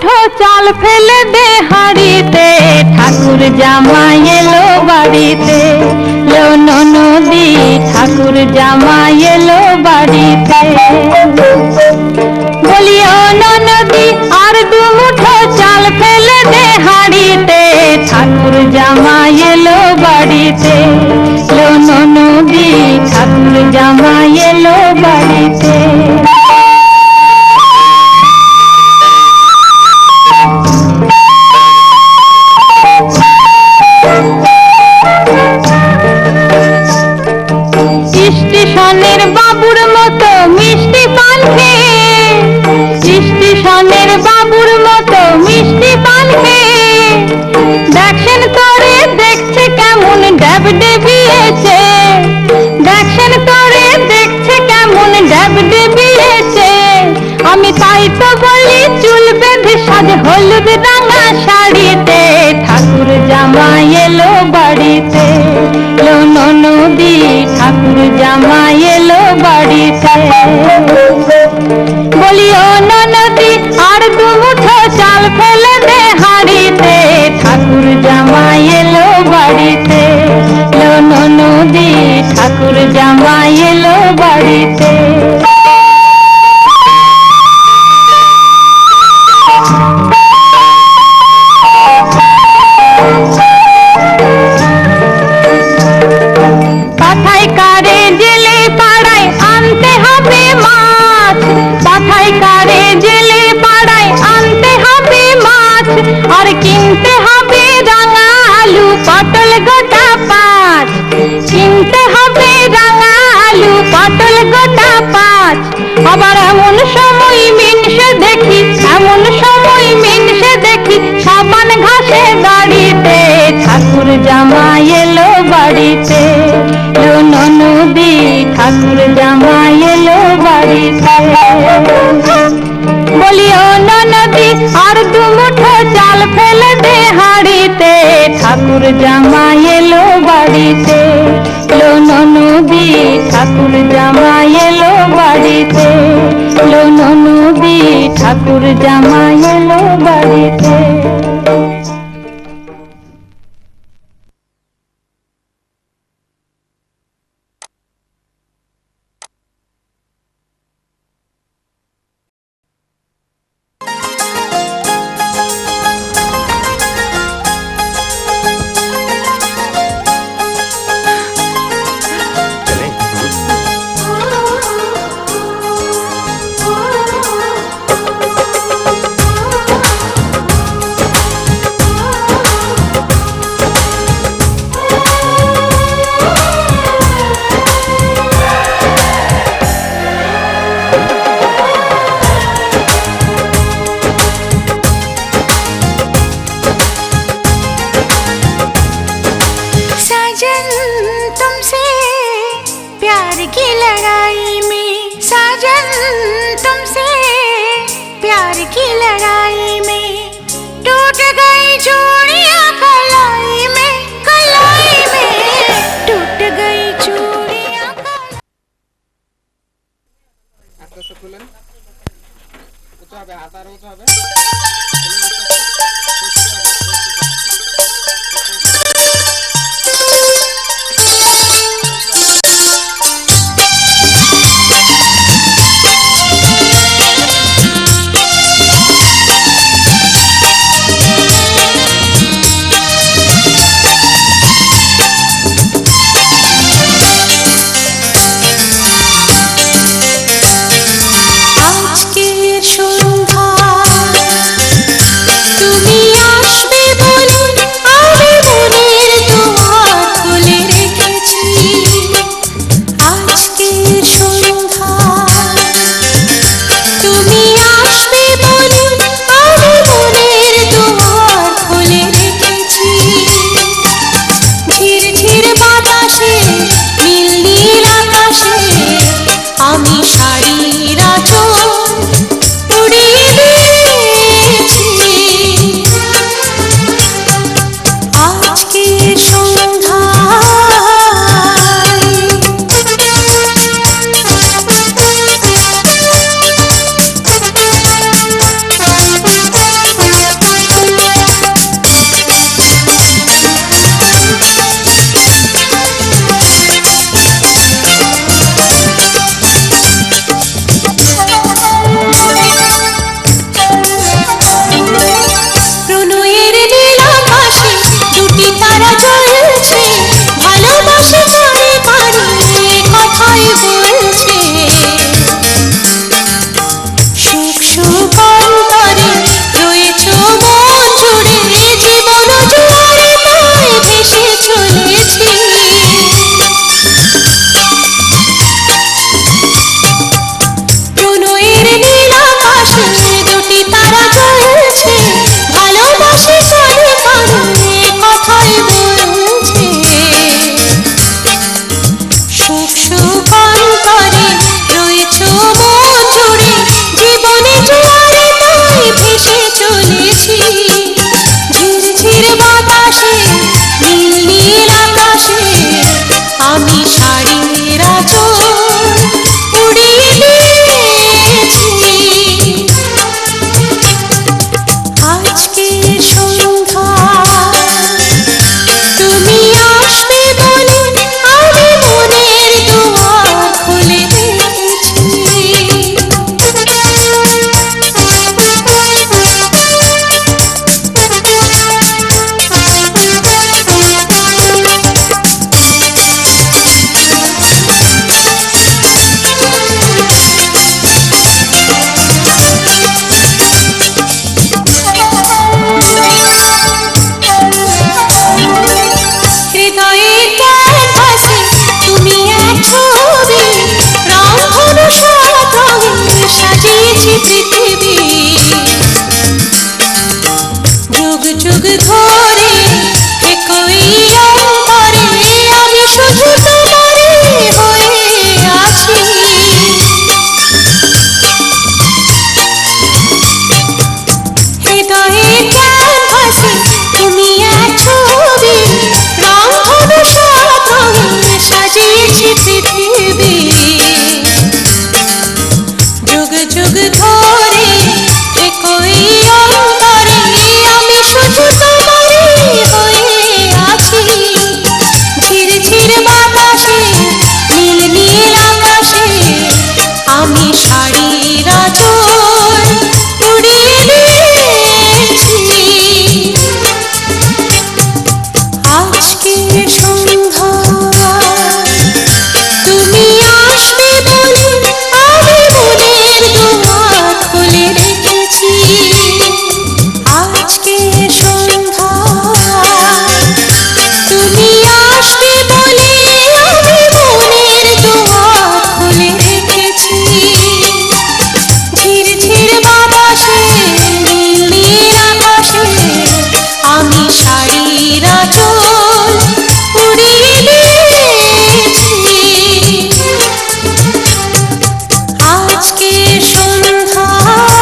মুঠো চাল ফেলে দে হাঁড়িতে, ঠাকুর জামাই এলো বাড়িতে। লো ননদি ঠাকুর জামাই এলো বাড়িতে। বলি ও ননদি আর দু মুঠো চাল ফেলে দে হাঁড়িতে, ঠাকুর জামাই এলো বাড়িতে। লো ননদি ঠাকুর জামাই এলো বাড়িতে। স্টেশনের বাবুর মতো মিষ্টি পান খেয়ে, স্টেশনের বাবুর মতো মিষ্টি পান খেয়ে, দেখছেন তোরে দেখছে কেমন ড্যাব ডেবিয়েছে, দেখছেন তোরে দেখছে কেমন ড্যাব ডেবিয়েছে। আমি তাই তো বলি চুল বেঁধে সাজ হলুদ রাঙা শাড়িতে, ঠাকুর জামাই এলো বাড়িতে। লো ননদি ঠাকুর জামাই এলো বাড়িতে। বলি ও ননদি আর দু মুঠো চাল ফেলে দে হাঁড়িতে, ঠাকুর জামাই এলো বাড়িতে। লো ননদি ঠাকুর জামাই এলো বাড়িতে। পাথায় কারে জেলে পাড়ায় আনতে হবে মাছ, পাথায় কারে জেলে পাড়ায় আনতে হবে মাছ, আর কিনতে হবে রাঙা আলু পটল গোটা পাঁচ, কিনতে হবে রাঙা আলু পটল গোটা পাঁচ। আবার এমন সময় মিনসে দেখি, এমন সময় মিনসে দেখি সাবান ঘাসে দাঁড়িতে, ঠাকুর জামাই এলো বাড়িতে। লো ননদি ঠাকুর জামাই এলো বাড়িতে। বলি ও ননদি আর দু মুঠো চাল ফেলে দে হাঁড়িতে, ঠাকুর জামাই এলো বাড়িতে। লো ননদি ঠাকুর জামাই এলো বাড়িতে। লো ননদি ঠাকুর জামাই এলো বাড়িতে। আজকের সন্ধ্যা সাজিয়েছি পৃথিবী যুগ যুগ ধরে একই অন্তরে আমি শুধু তোমারই হয়ে আছি হৃদয়ে ক্যানভাসে তুমি এক ছবি রং ধনু সাথে সাজিয়েছি পৃথিবী যুগ যুগ ধরে একই অন্তরে আমি শুধু তোমারই হয়ে আছি ঝিরঝির বাতাসে নীল নীল আকাশে আমি শাড়ির আঁচল উড়িয়ে দিয়েছি আজকে সন্ধ্যা তুমি আসবে বলে আমি মনের দুয়ার খুলে রেখেছি আজকে সন্ধ্যা তুমি আসবে বলে আমি মনের দুয়ার খুলে রেখেছি ঝিরঝির বাতাসে নীল নীল আকাশে আমি শাড়ির আঁচল উড়িয়ে দিয়েছি আজকে সন্ধ্যায়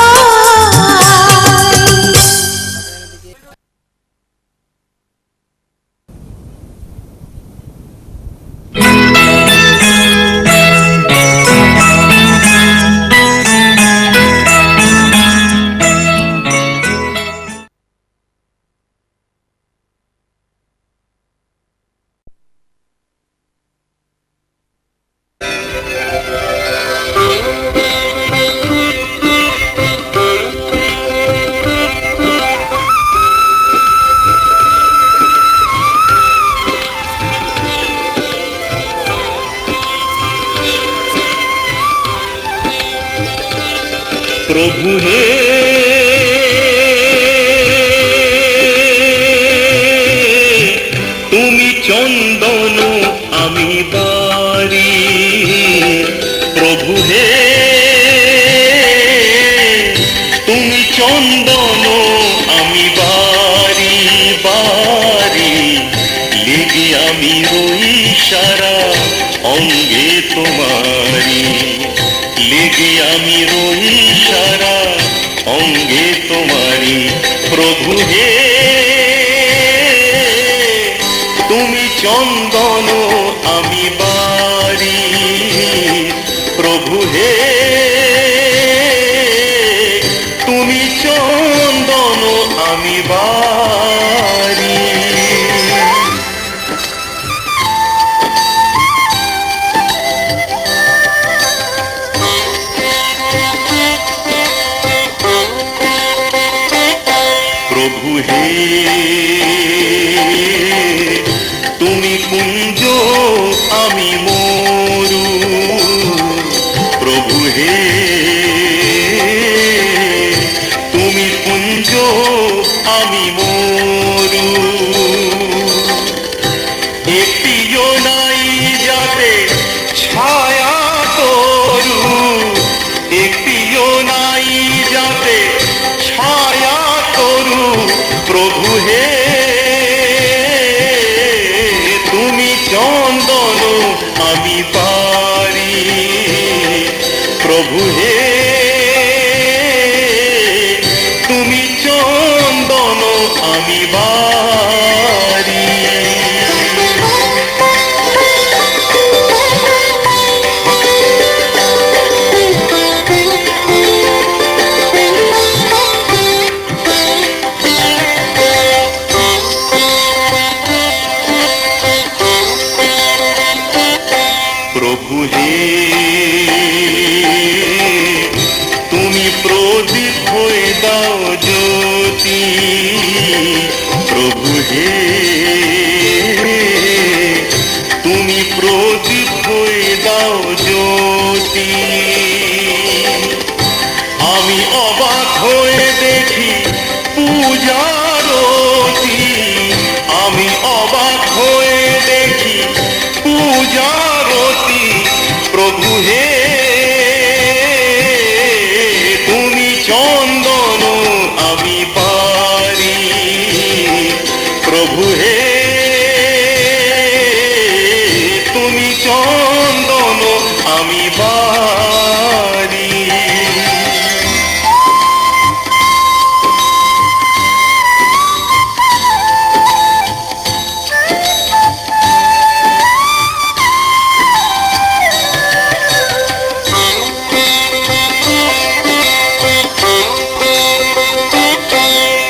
प्रभु हे तुमी चंदन आमी बारी प्रभु हे तुमी चंदन आमी बारी बारी लेगे आमी रोई सारा अंगे तुम्हारी लेगे आमी रोई सारा अंगे तुम्हारी प्रभु हे तुमी चंदन आमी बारी प्रभु हे तुमी चंदन आमी बारी प्रभु हे तुमी कुंज आमी मोरू प्रभु हे तुमी कुंज आमी मोरू एकटिओ नाई जाते छाया तोरू एकटिओ नाई जाते छाया तोरू प्रभु हे तुमी चंदन आमी पारी प्रभु हे तुमी चंदन आमी बारी प्रभु हे तुमी प्रदीप होए दाओ ज्योति प्रभु हे तुमी प्रदीप होए दाओ ज्योति आमी अबाक होए देखी पूजारती आमी अबाक होए देखी पूजारती प्रभु हे চন্দন আমি বাড়ি।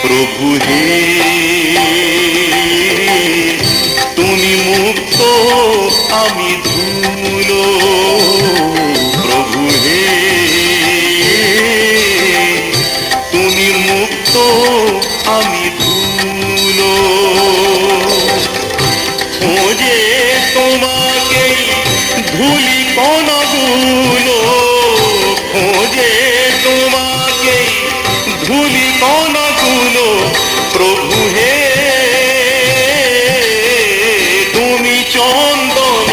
প্রভু হে তুমি মুক্ত আমি ধুলো। প্রভু হে তুমি মুক্ত আমি ধুলো। খোঁজে তোমাকেই ধুলি কণাগুলো, খোঁজে তোমাকেই ধুলি কণাগুলো। প্রভু হে তুমি চন্দন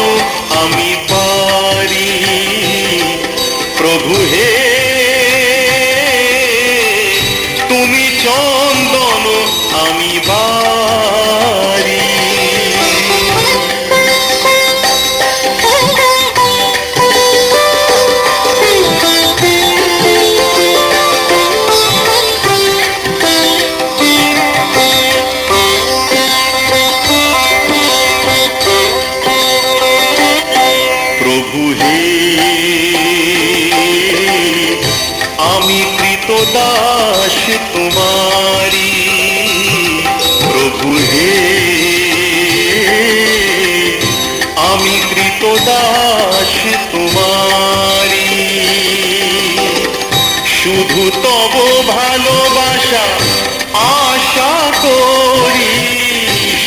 আমি বাড়ি। প্রভু হে তুমি চন্দন আমি বাড়ি। প্রভু হে আমি কৃতদাস তোমারি। প্রভু হে আমি কৃতদাস তোমারি। শুধু তব ভালোবাসা আশা করি,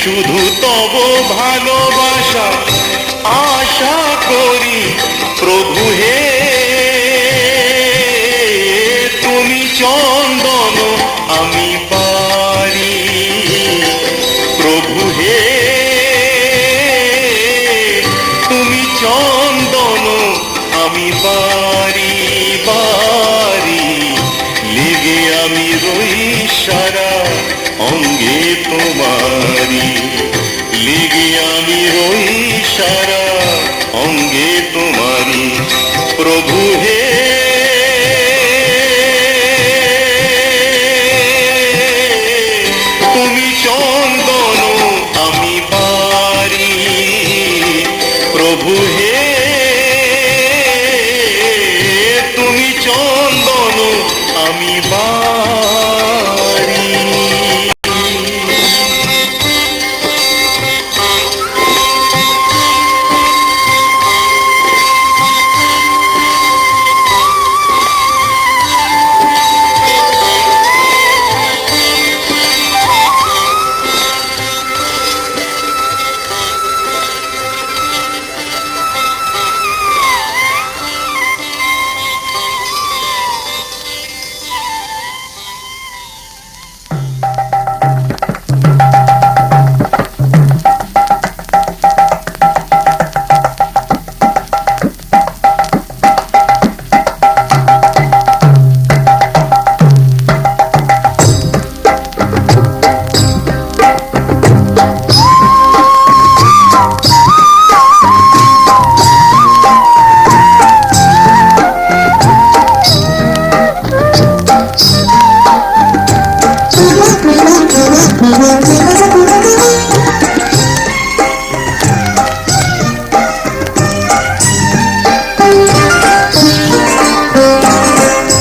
শুধু তব ভালোবাসা আশা করি। প্রভু হে তুমি চন্দন আমি বাড়ি। প্রভু হে তুমি চন্দন আমি বাড়ি বাড়ি। লেগে আমি রই সারা অঙ্গে তোমারি, লেগে আমি রই সারা অঙ্গে তোমারি। প্রভু হে তুমি চন্দন আমি বাড়ি। প্রভু হে তুমি চন্দন আমি বাড়ি।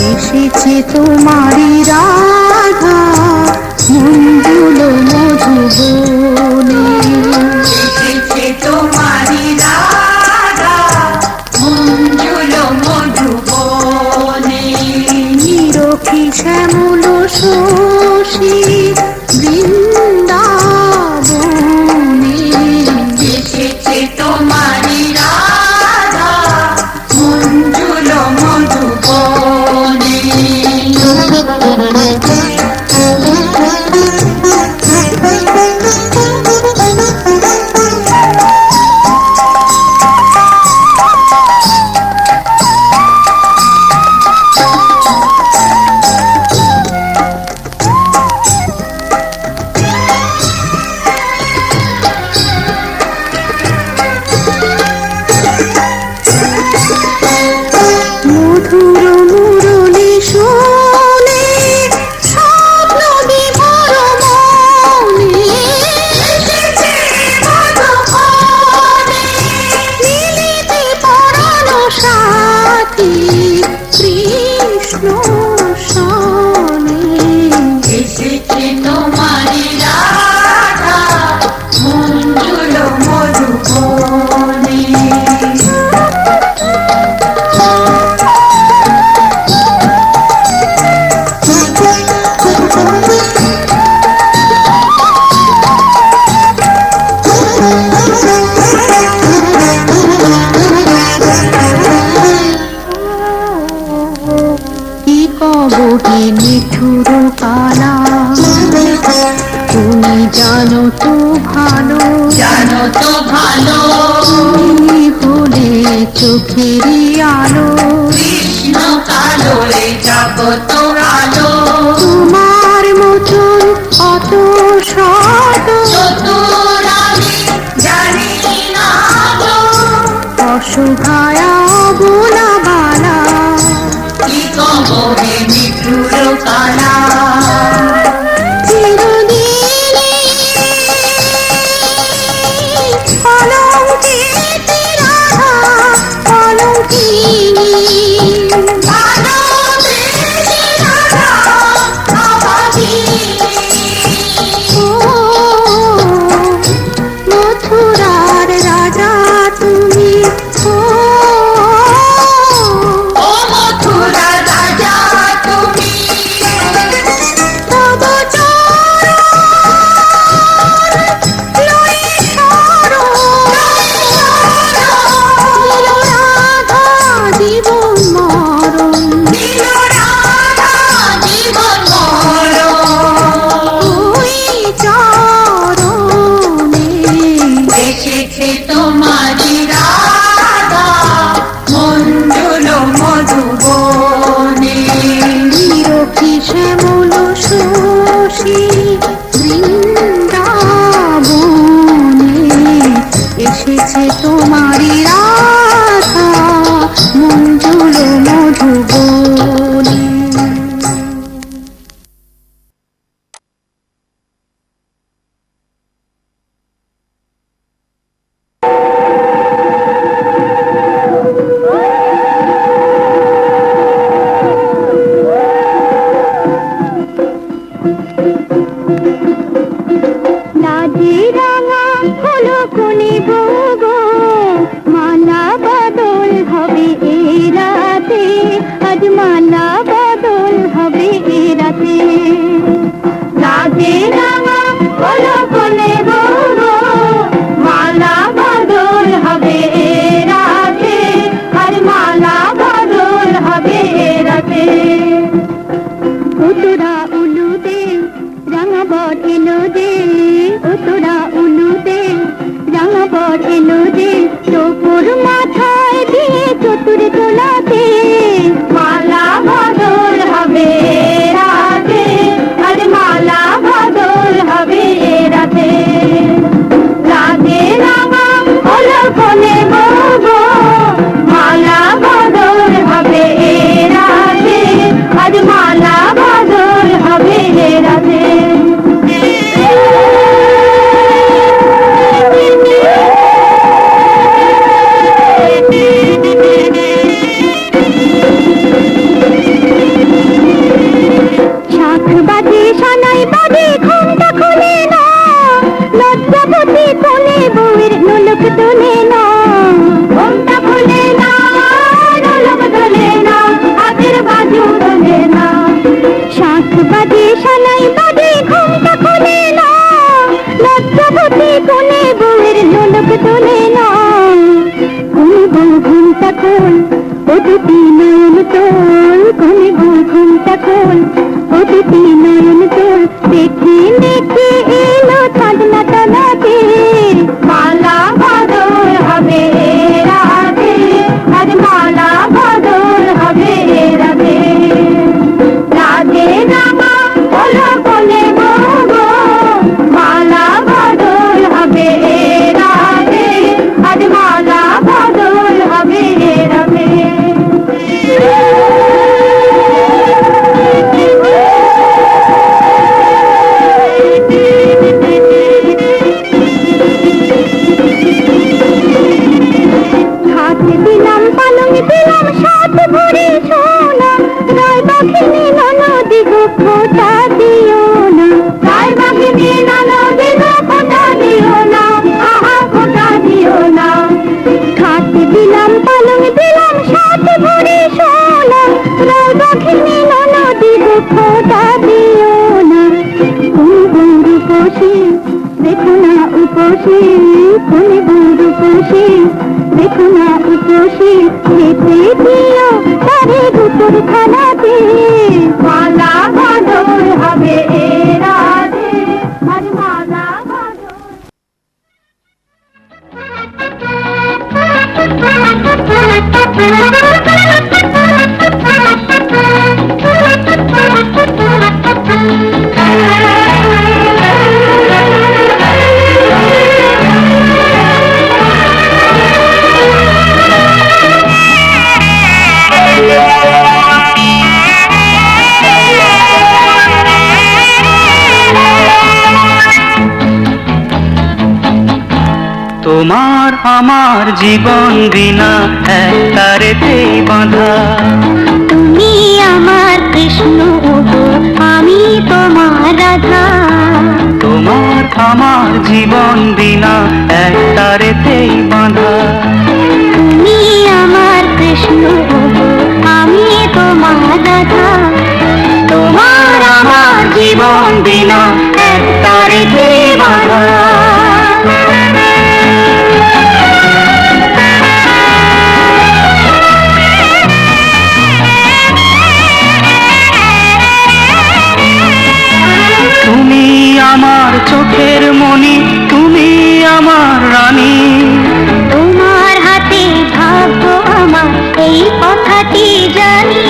এসেছে তোমারি রাধা মঞ্জুল মধুবনে, এসেছে তোমারি রাধা মঞ্জুল মধুবনে। নিরখি শ্যামল শশী বৃন্দাবনে, এসেছে তোমারি রাধা মঞ্জুল মধুবনে। কত ভালো তুমি হলে চোখেরই আলো, কৃষ্ণ কালো এ জগত আলো তোমার মতন অত শত চতুর আমি জানি না গো অসহায় অবলা বালা, কি কবরে নিঠুর কালা চিরদিনই কলঙ্কিত রাধা, কলঙ্কিনী। ভালোবেসে রাধা আমাকে ও মথুরার রাজা তুমি, ও ও মথুরা রাজা তুমি তব চরণ লয়ে শরণ, রাধা জীবন মরণ, দিল রাধা জীবন মরণ ওই চরণে এসেছে তোমারি রাধা মঞ্জুল মধুবনে নিরখি শ্যামল শশী বৃন্দাবনে, এসেছে তোমারি রাধা মঞ্জুল মধুবনে। লাজে রাঙা হলো কোনে গো, মালা বদল হবে এ রাতে, আজ মালা বদল হবে এ রাতে। লাজে রাঙা হলো কোনে গো, মালা বদল হবে এ রাতে, আজ মালা বদল হবে এ রাতে। উতরা উলুদে রাঙা বর এলো দে, উতরা উলুদে রাঙা বর এলো দে, টোপর মাথায় দিয়ে চতুর তোলাতে, মালা বদল হবে রাতে, আরে মালা বদল হবে রাতে। লাগে রাঙা হলো কোনে গো, মালা বদল হবে রাতে, আজ মালা বদল হবে রাতে। শাখ বাজে সানাই বাজে ঘুমটা খুলে না, লজ্জাপতি কোলে বউয়ের নোলক তোলে না, ঘুমটা খুলে না নোলক তোলে না, হাতের বাজু তোলে না। শাখ বাজে সানাই বাজে ঘুমটা খুলে না, লজ্জাপতি কোলে বউয়ের নোলক তোলে না। কোনে বউ ঘুমটা খোল, ও দুটি নয়ন তোল, কোনে বউ ঘুমটা খোল, ও দুটি নয়ন তোল, দেখে দেখে এলো চাঁদনা তলাতে, মালা বদল হবে রাতে, আজ মালা বদল হবে রাতে। রাধে রামা হলো কোনে গো, মালা বদল হবে রাতে, আজ মালা বদল হবে রাতে। হাত দিলাম পালং দিলাম সাত ভরি সোনা, রায় বাঘিনী ননদি গো খোঁটা দিও না, রায় বাঘিনী ননদি গো খোঁটা দিও না, আহা খোঁটা দিও না। হাত দিলাম পালং দিলাম সাত ভরি সোনা, রায় বাঘিনী ননদি গো খোঁটা দিও না। কোন বউ রূপসী দেখো না উপসী, কোন বউ রূপসী দেখো না উপসী, খেতে দিও তারে দুপুর খানাতে, মালা বদল হবে রাতে, আজ মালা বদল। তোমার আমার জীবন বিনা এক তারেতেই বাঁধা। তুমি আমার কৃষ্ণ গো, আমি তোমার রাধা। তোমার আমার জীবন বিনা এক তারেতেই বাঁধা। তুমি আমার কৃষ্ণ গো, আমি তোমার রাধা। তোমার আমার জীবন বিনা এক তারেতেই বাঁধা। তুমি আমার চোখের মণি, তুমি আমার রানী। তোমার হাতে ভাগ্য আমার, এই কথাটি জানি।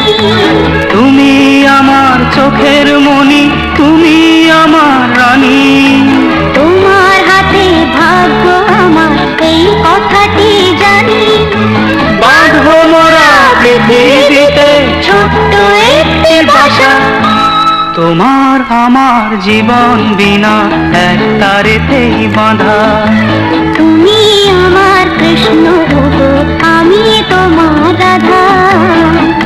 তুমি আমার চোখের মণি, তুমি আমার রানী। তোমার হাতে ভাগ্য আমার, এই কথাটি জানি। বাঁধবো মোরা পৃথিবীতে ছোট্ট একটি বাসা। তোমার আমার জীবন বিনা এক তারেতেই বাঁধা। তুমি আমার কৃষ্ণ গো, আমি তোমার রাধা।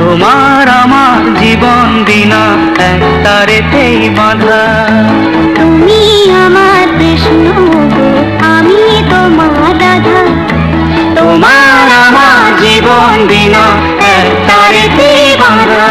তোমার আমার জীবন বিনা এক তারেতেই বাঁধা। তুমি আমার কৃষ্ণ গো, আমি তোমার রাধা। তোমার আমার জীবন বিনা এক তারেতেই বাঁধা।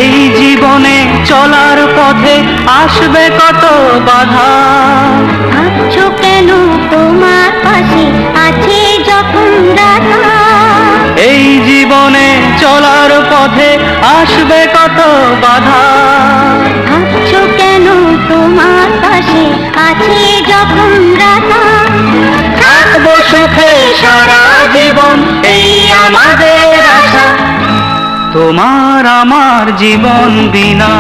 এই জীবনে চলার পথে আসবে কত বাধা। ভাবছো কেন তোমার পাশে আছে যখন রাধা। এই জীবনে চলার পথে আসবে কত বাধা। ভাবছো কেন তোমার পাশে আছে যখন রাধা। থাকবো সুখে সারা জীবন, এই আমাদের আশা। তোমার আমার জীবন বিনা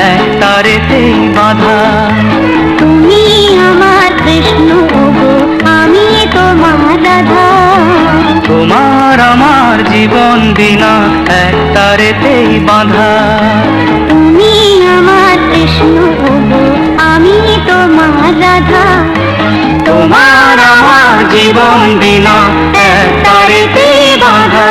এক তারেতেই বাঁধা। তুমি আমার কৃষ্ণ গো, আমি তোমার রাধা। তোমার আমার জীবন বিনা এক তারেতেই বাঁধা। তুমি আমার কৃষ্ণ গো, আমি তোমার রাধা। তোমার আমার জীবন বিনা এক তারেতেই বাঁধা।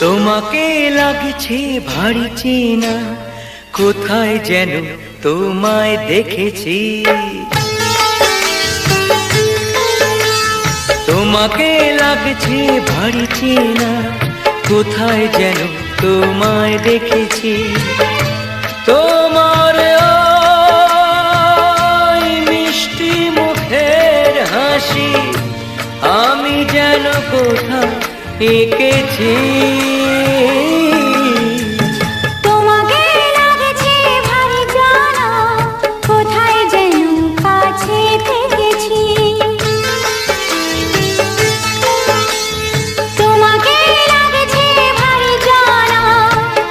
তোমাকে লাগছে ভারী চেনা, কোথায় যেন তোমায় দেখেছি। তোমাকে লাগছে ভারী চেনা, কোথায় যেন তোমায় দেখেছি। তোমার ওই মিষ্টি মুখের হাসি আমি যেন কোথায় এঁকেছি। তোমাকে লাগছে ভারী জানা, কোথায় যেন কাছে থেকেছি। তোমাকে লাগছে ভারী জানা,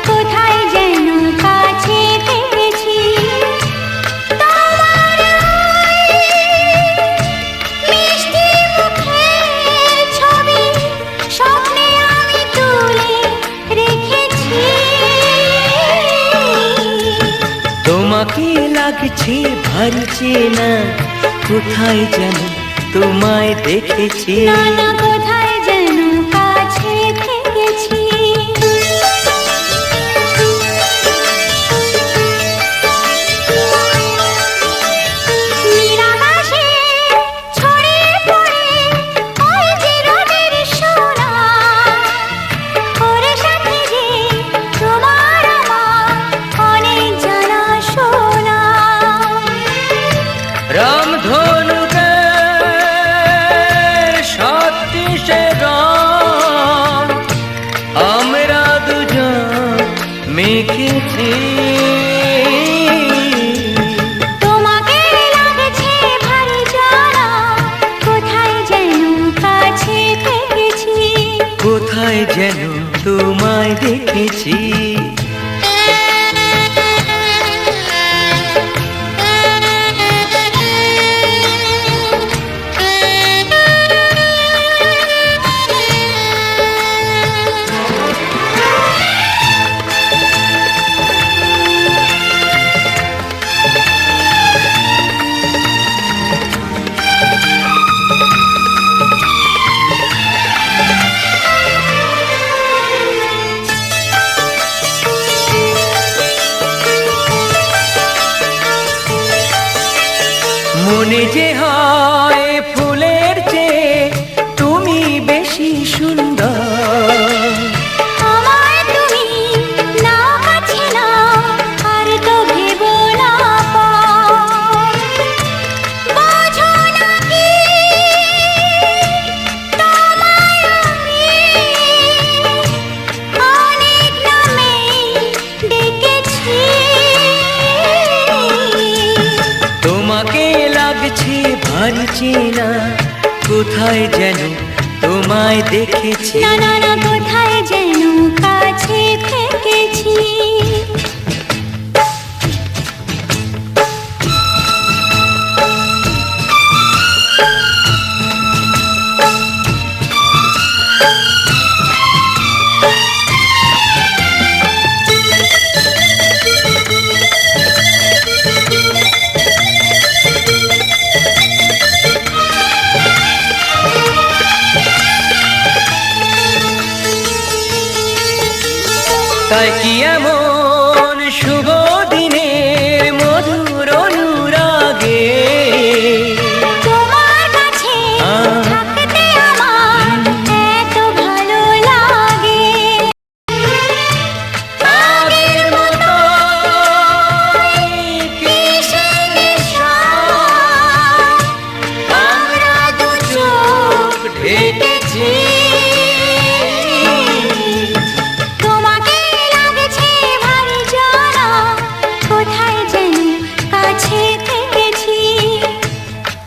কোথায় যেন কাছে থেকেছি। তোমার মিষ্টি মুখের ছবি স্বপ্নে আমি তুলে রেখেছি। তোমাকে লাগছে ভারী চেনা, কোথায় যেন তোমায় দেখেছি। নানা কোথায় যেন কাছে থেকেছি। নিরাকাশে ছড়িয়ে পড়ে ওই চিরদিন সোনা, ওর সাথে যে তোমার আমার অনেক জানা শোনা। রামধনুকে সাতটিশে রং আমরা দুজন মেখেছি। তোমাকে লাগছে ভারী জানা, কোথায় যেন কাছে থেকেছি, কোথায় যেন তোমায় দেখেছি। মনে যে হয় ফুলের চেয়ে তুমি বেশি সুন্দর। আমায় তুমি না কাছে না, আর তো ভেবো না পর। বোঝো না কি তোমায় আমি অনেক নামেই ডেকেছি। তোমাকে লাগছে ভারী চেনা, কোথায় যেন তোমায় দেখেছি। না না না, কোথায় যেন কাছে থেকেছি। তাই কি এমন শুভ দিনের মধুর অনুরাগে তোমার কাছে থাকতে আমার এত ভালো লাগে। আগের মতো কিসের নেশা, আমরা দু চোখ ঢেকেছি। তোমাকে লাগছে ভারী জানা, কোথায় যেন কাছে থেকেছি।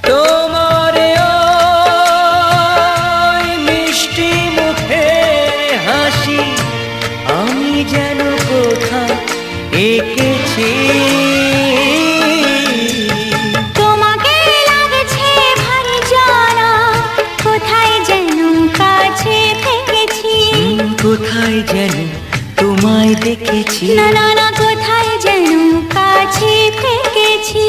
তোমার ওই মিষ্টি মুখের হাসি আমি যেন কোথায় এঁকেছি। তোমাকে লাগছে ভারী জানা, কোথায় যেন কাছে থেকেছি। কোথায় যেন তোমায় দেখেছি। না না না, কোথায় যেন কাছে থেকেছি।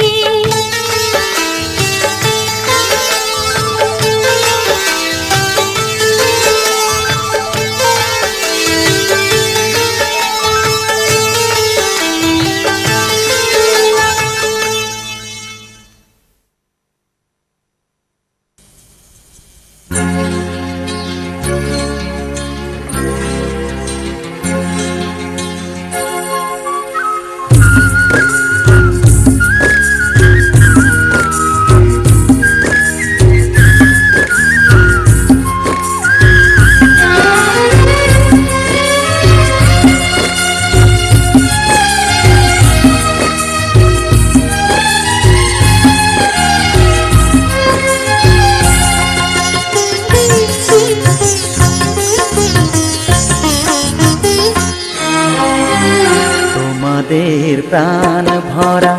তোমাদের প্রাণ ভরা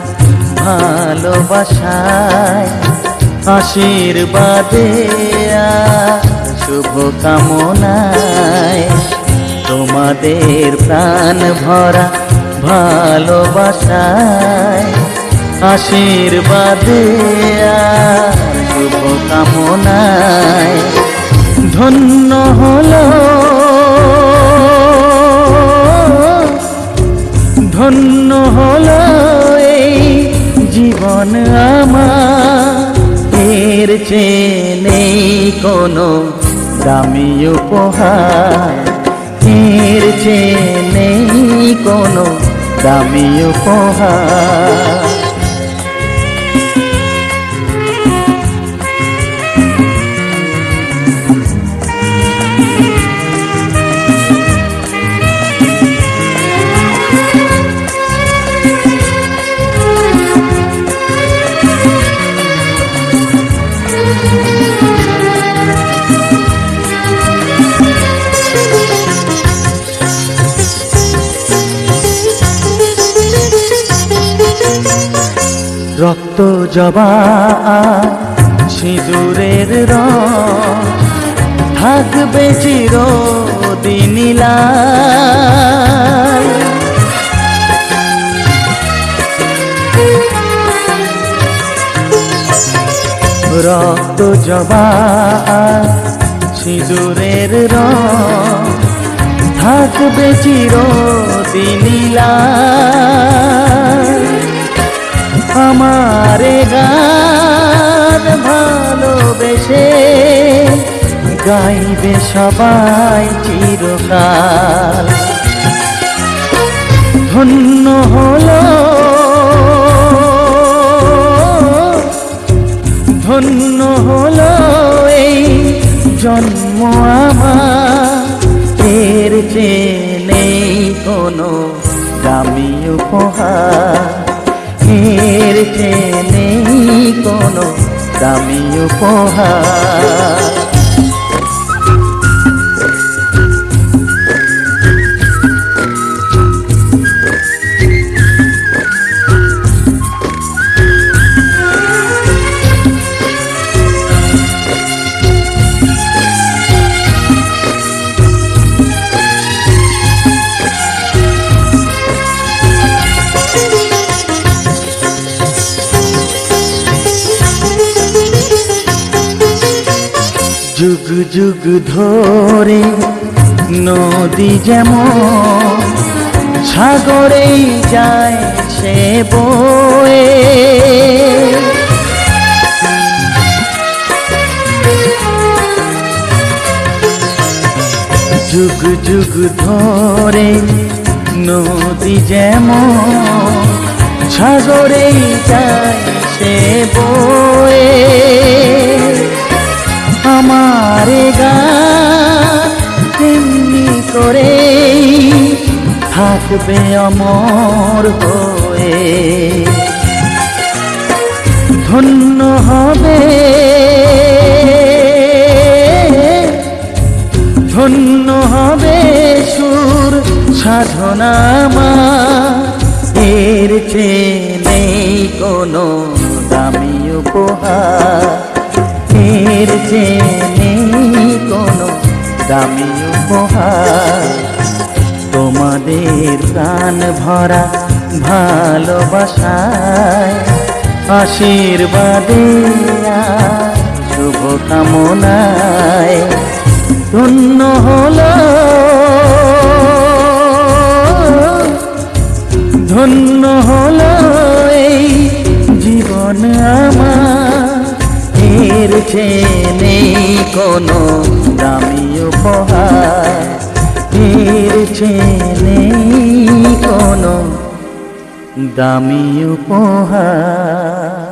ভালোবাসায়, আশীর্বাদে আর শুভ কামনায়। তোমাদের প্রাণ ভরা ভালোবাসায়, আশীর্বাদে আর শুভ কামনায়। ধন্য হলো ধন্য হলো এই জীবন আমার, এর চেয়ে নেই কোনো দামি উপহার, এর চেয়ে নেই কোনো দামি উপহার। রক্ত জবা সিঁদুরের রং থাকবে চিরদিন লাল। রক্ত জবা সিঁদুরের রং থাকবে চিরদিন লাল। আমারে গান ভালোবেসে গাইবে সবাই চিরকাল। ধন্য হলো ধন্য হলো এই জন্ম আমার, এর চেয়ে নেই কোনো দামি উপহার, এর চেয়ে নেই কোনো দামি উপহার। যুগ যুগ ধরে নদী যেমন সাগরেই যায় সে বয়ে, যুগ যুগ ধরে নদী যেমন সাগরেই যায় সে বয়ে। আমার গান তেমনি করে থাকবে অমর হয়ে। ধন্য হবে ধন্য হবে সুর সাধনা আমার, এর চেয়ে নেই কোনো দামি উপহার, এর চেয়ে নেই কোনো দামি উপহার। তোমাদের প্রাণ ভরা ভালোবাসায় আশীর্বাদে আর শুভকামনায় ধন্য হলো ধন্য হলো এই জীবন আমার, এর চেয়ে নেই কোনো দামি উপহার, এর চেয়ে নেই কোনো দামি উপহার।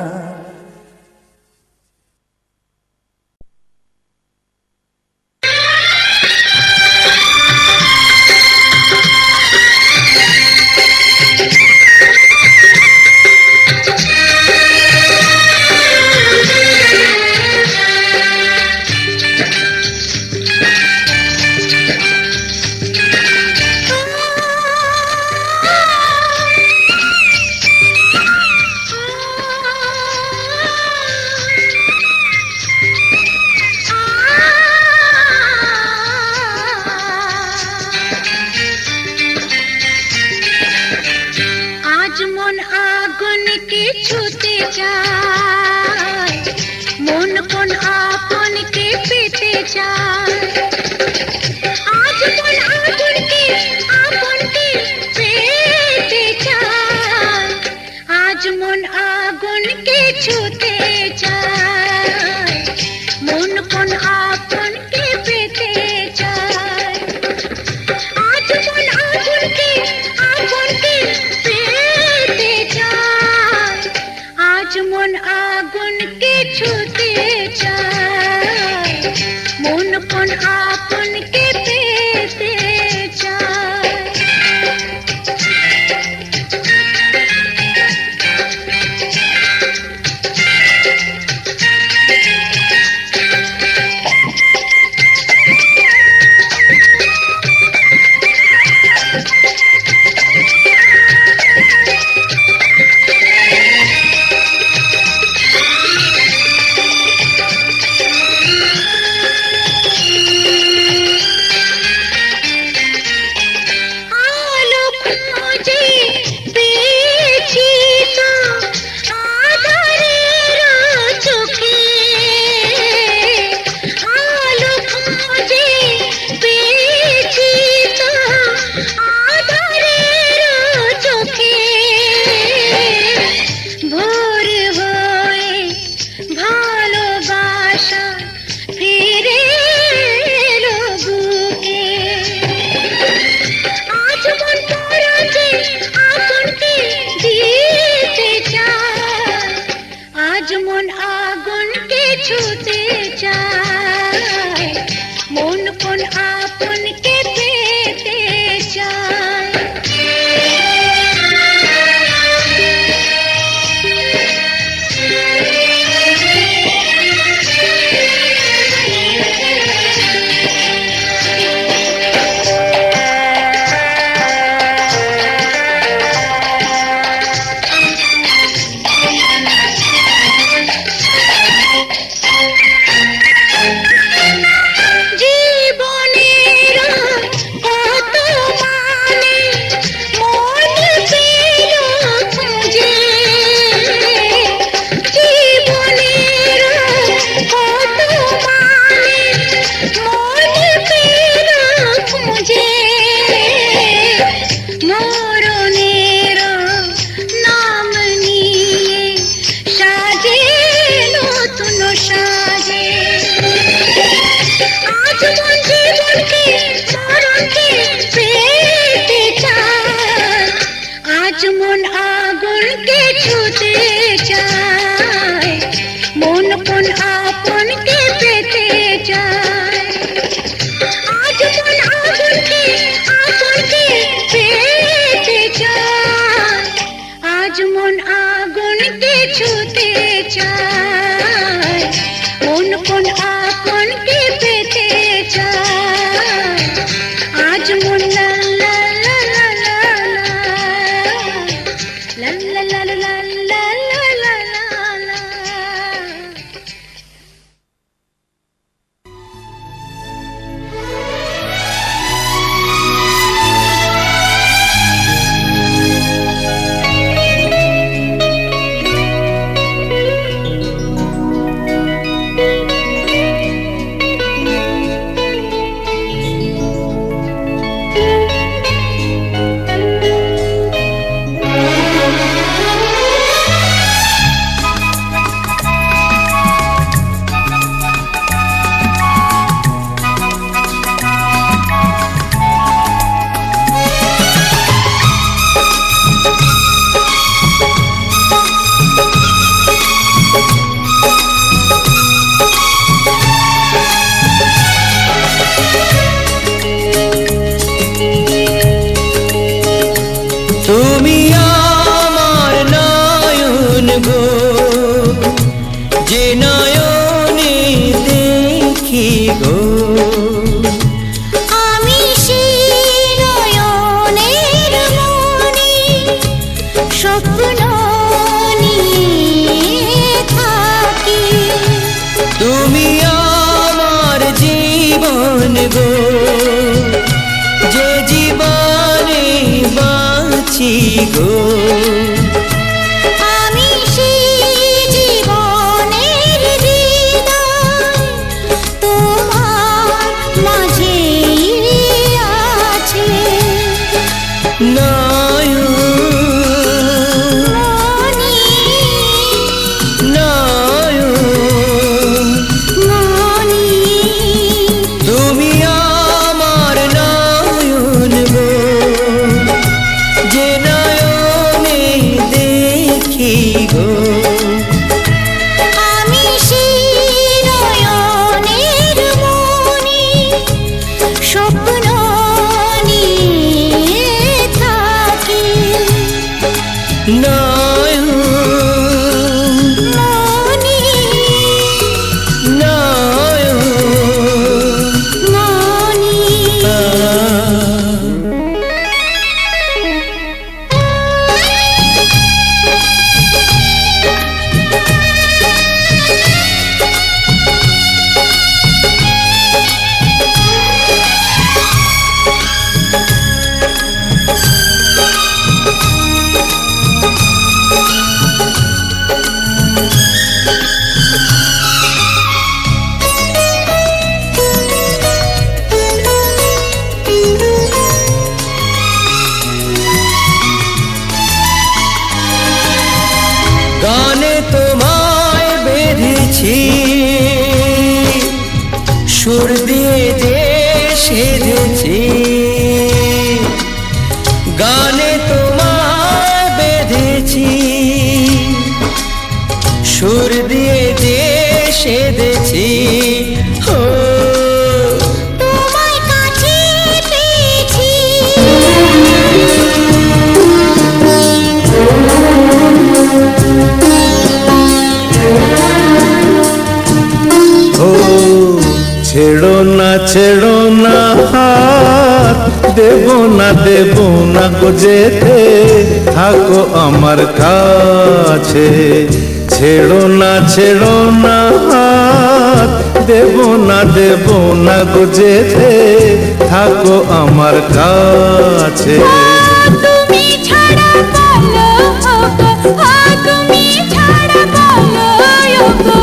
ছুতে চায়, মন কোন আপনকে পেতে চায়। সুর দিয়ে যে সেধেছি, গানে তোমায় বেঁধেছি, সুর দিয়ে যে সেধেছি। ছেড়ো না হাত, দেব না গো যেতে, থাকো আমার কাছে। ছেড়ো না হাত, দেব না গো যেতে, থাকো আমার কাছে। তুমি ছাড়া বলো গো, তুমি ছাড়া বলো গো,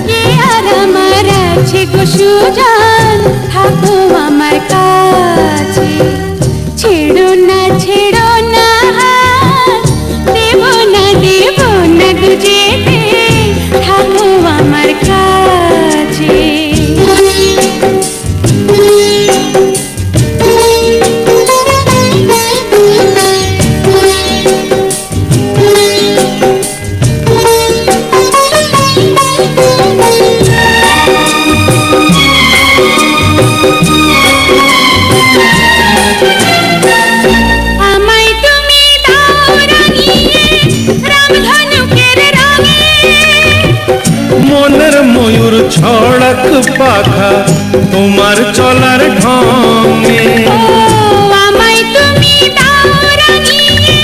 কে আর আমার আছে গো সুজান, থাকো আমার কাছে। ছেড়ো না হাত, দেব না গো যেতে, থাকো আমার কাছে। আমায় তুমি দাও রাঙিয়ে রামধনুকের রঙে, মনের ময়ূর ছড়াক পাখা তোমার চলার ঢঙে। ও আমায় তুমি দাও রাঙিয়ে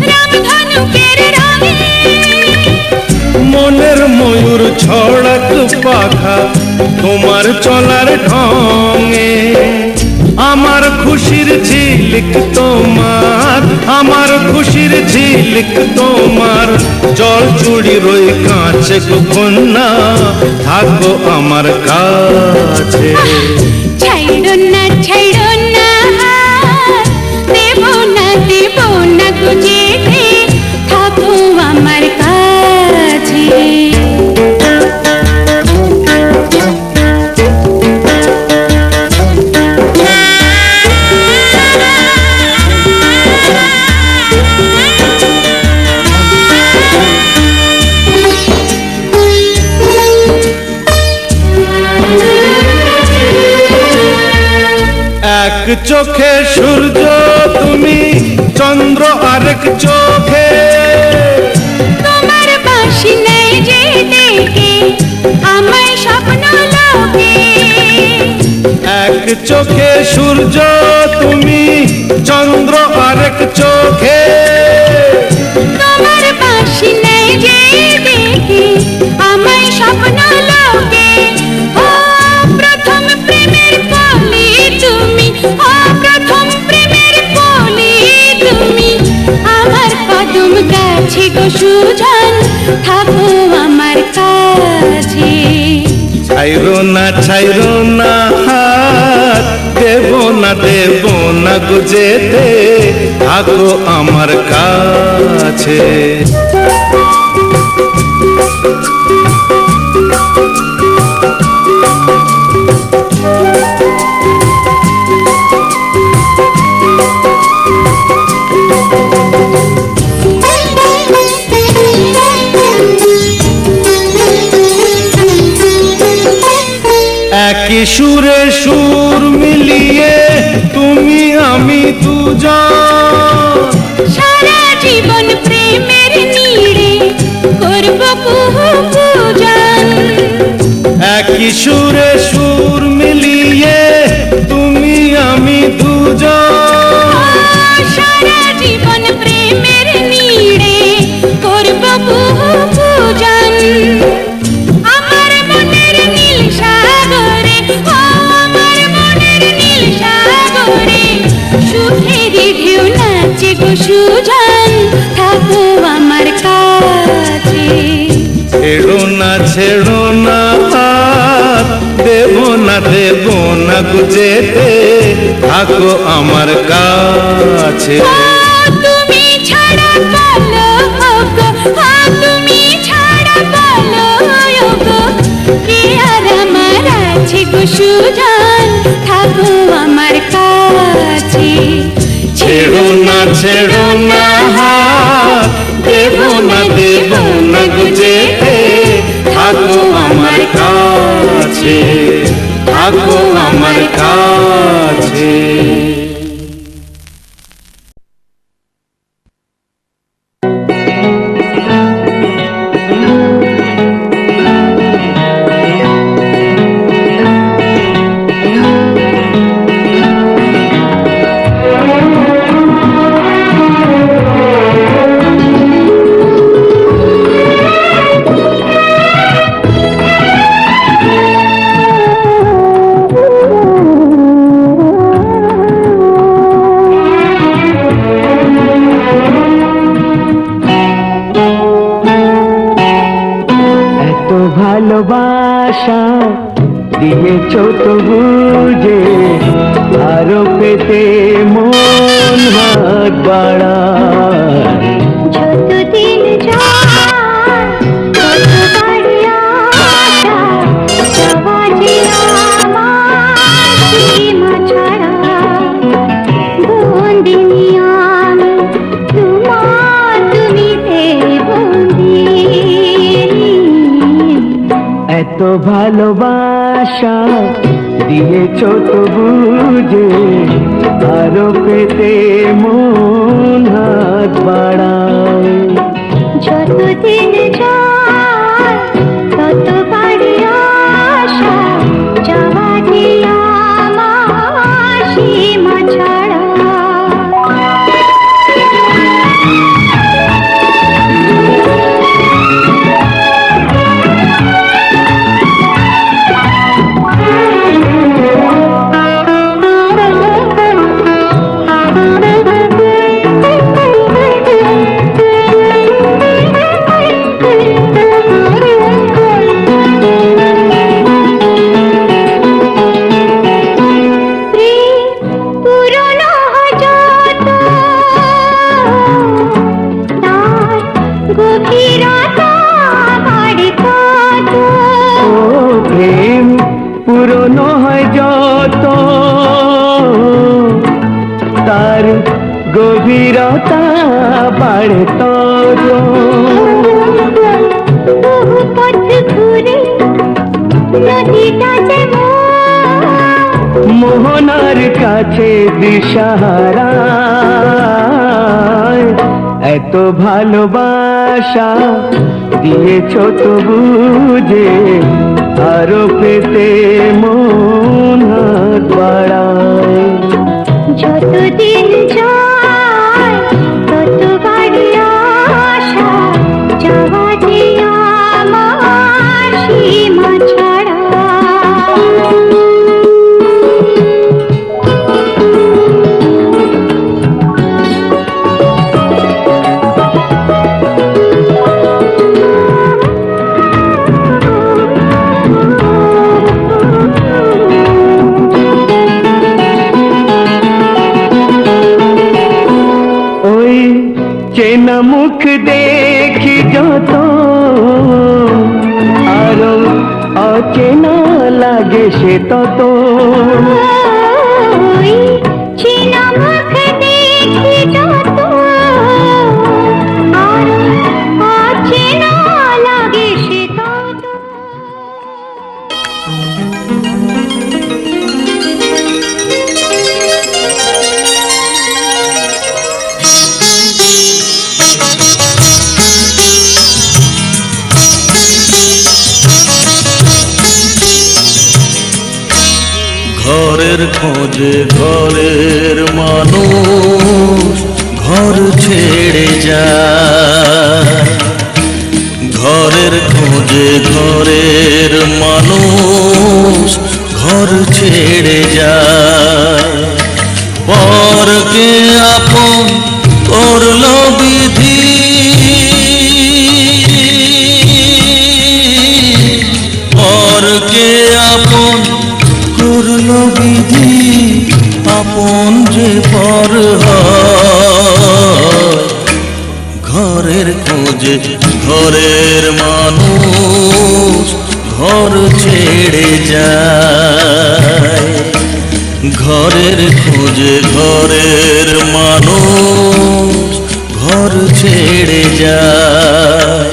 রামধনুকের রঙে, মনের ময়ূর ছড়াক পাখা তোমার চলার ঢঙে। আমার খুশির ঝিলিক তোমার, আমার খুশির ঝিলিক তোমার, জল চুড়ি রই কাছে গো কন্যা, থাকো আমার কাছে। ছাইড়ো না হাত, দেব না গো যেতে, থাকো আমার কাছে। এক চোখে সূর্য তুমি, চন্দ্র আরেক চোখে, তোমার বাঁশি নেই যে ডেকে আমায় স্বপ্ন লোকে। এক চোখে সূর্য তুমি, চন্দ্র আরেক চোখে, তোমার বাঁশি নেই যে ডেকে আমায় স্বপ্ন লোকে। ও প্রথম প্রেমের কলি তুমি, ও প্রথম প্রেমের কলি তুমি, আমার কদম গাছে গো সুজান, থাকো আমার কাছে। ছাইরো না হাত, দেব না গো যেতে, থাকো আমার কাছে। একই সুরে সুর মিলিয়ে তুমি আমি দুজন, সারা জীবন প্রেমের নীড়ে করব কুহু পূজন। একই সুরে সুর মিলিয়ে তুমি আমি দুজন, সারা জীবন প্রেমের নীড়ে করব কুহু পূজন। আমার মনের নীল সাগরে, ও আমার মনের নীল সাগরে, সুখের ঢেউ নাচে গো সুজান, থাকো আমার কাছে। ছেড়ো না হাত, দেব না গো যেতে, থাকো আমার কাছে। তুমি ছাড়া বলো গো, তুমি ছাড়া বলো গো, কে আর আমার আছে গো সুজান, থাকো আমার কাছে। ছেড়ো না হাত, দেব না গো যেতে, থাকো আমার কাছে, থাকো আমার কাছে। ভালোবাসা দিয়েছ তবু যে আরো পেতে মন হাত বাড়ায়। যতদিন যায় তত বাড়ি আশা, যাওয়া যে আমার সীমা ছাড়া। বন্দিনী আমি তোমার, তুমিতে বন্দি। এত ভালোবাসা দিয়েছ তবু যে আরো পেতে মন হাত বাড়ায়। যতদিন যায় তত বাড়ি আশা, যাওয়া যে আমার সীমা ছাড়া। পুরনো হয় যত তার গভীরতা বাড়ে তত। বহু পথ ঘুরে নদীটা যেমন মোহনার কাছে দিশাহারা। এত ভালোবাসা দিয়েছ তবু যে আরো পেতে মন হাত বাড়ায়। যতদিন যায় তত বাড়ি আশা, যাওয়া যে আমার সীমা ছাড়া। চেনা মুখ দেখি যত আরো অচেনা লাগে সে তত। চেনা মুখ দেখি যত আরো অচেনা লাগে সে তত। ঘরের খোঁজে ঘরের মানুষ ঘর ছেড়ে যায়। ঘরের খোঁজে ঘরের মানুষ ঘর ছেড়ে যায়। পরকে আপন করলো বিধি, পরকে আপন করলো বিধি, আপন যে পর হয়। ঘরের খোঁজে ঘরের মানুষ ঘর ছেড়ে যায়। ঘরের খোঁজে ঘরের মানুষ ঘর ছেড়ে যায়।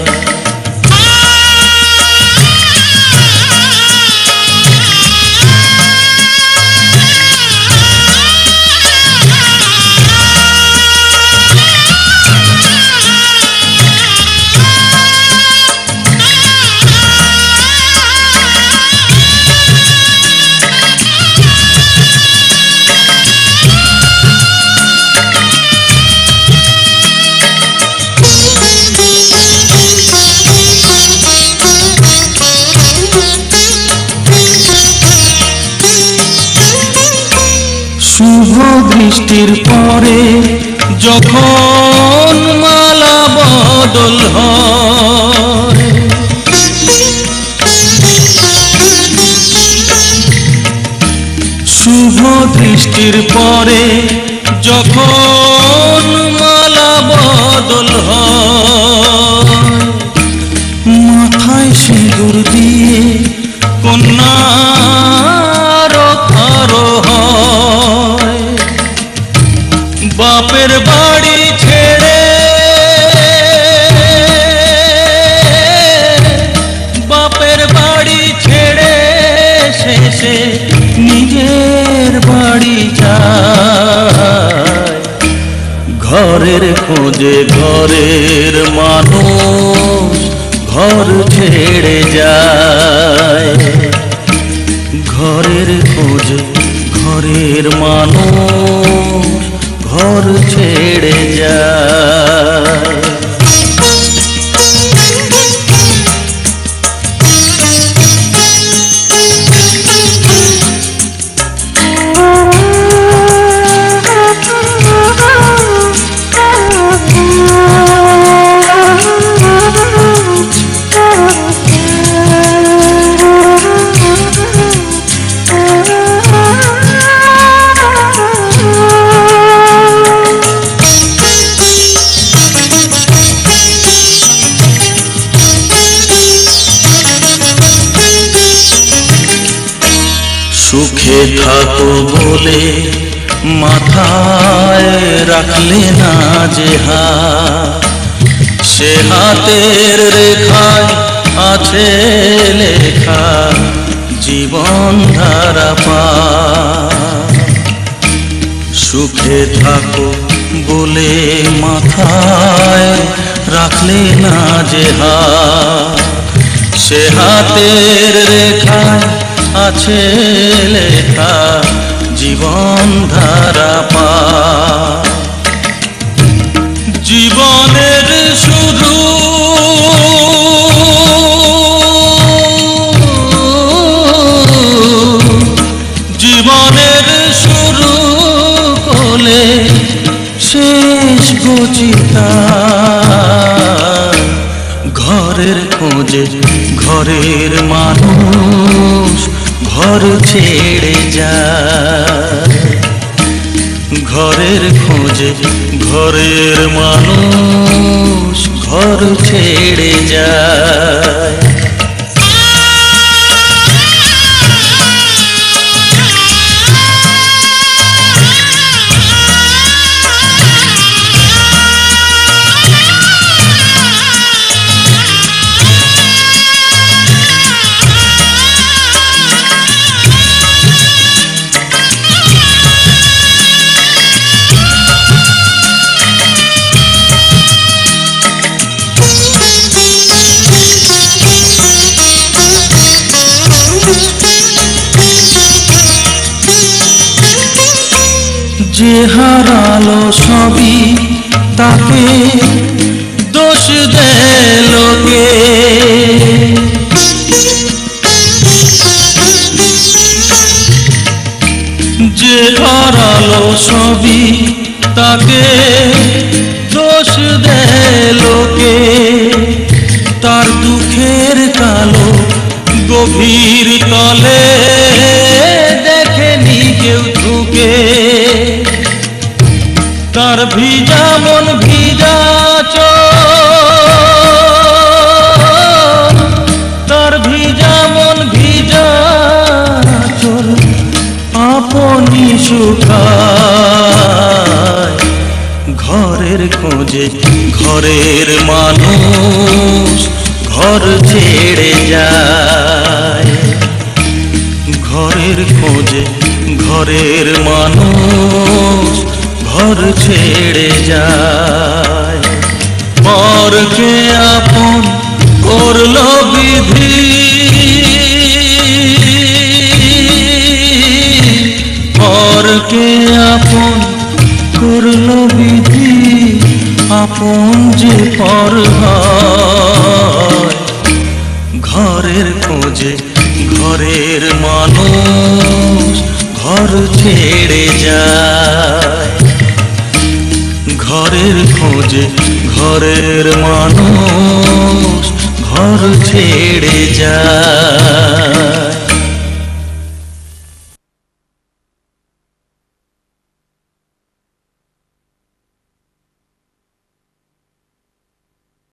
শুভ দৃষ্টির পরে যখন মালা বদল হয়, বৃষ্টির পরে যখন মালা বদল হয়, মাথায় সিঁদুর দিয়ে কন্যার কারো হয়, বাপের বাড়ি ছেড়ে শেষে নিজের বাড়ি যায়, ঘরের খোঁজে ঘরের মানুষ ঘর ছেড়ে যায়, ঘরের খোঁজে ঘরের মানুষ ঘর ছেড়ে যায়। সুখে থাকো বলে মাথায় রাখলে না যে হাত, সে হাতের রেখায় আছে লেখা জীবন ধারা পার। সুখে থাকো বলে মাথায় রাখলে না যে হাত, সে হাতের রেখায় আছে লেখা জীবন ধারা পার। জীবনের শুরু জীবনের শুরু কোলে শেষ গচিতা, ঘরের খোঁজে ঘরের মানুষ ঘর ছেড়ে যায়, ঘরের খোঁজে ঘরের মানুষ ঘর ছেড়ে যায়। যে হারালো সবই তাকে দোষ দেয় লোকে, যে হারালো সবই তাকে দোষ দেয় লোকে, তার দুঃখের কালো গভীর তলে দেখেনি কেউ ঢুকে, তার ভিজা মন ভিজা চোখ, তার ভিজা মন ভিজা চোখ আপনি শুকায়, ঘরের খোঁজে ঘরের মানুষ ঘর ছেড়ে যায়, ঘরের খোঁজে ঘরের মানুষ ঘর ছেড়ে যায়। পরকে আপন করলো বিধি, পরকে আপন করলো বিধি, আপন যে পর হয়, ঘরের খোঁজে ঘরের মানুষ ঘর ছেড়ে যায়, ঘরের খোঁজে ঘরের মানুষ ঘর ছেড়ে যায়।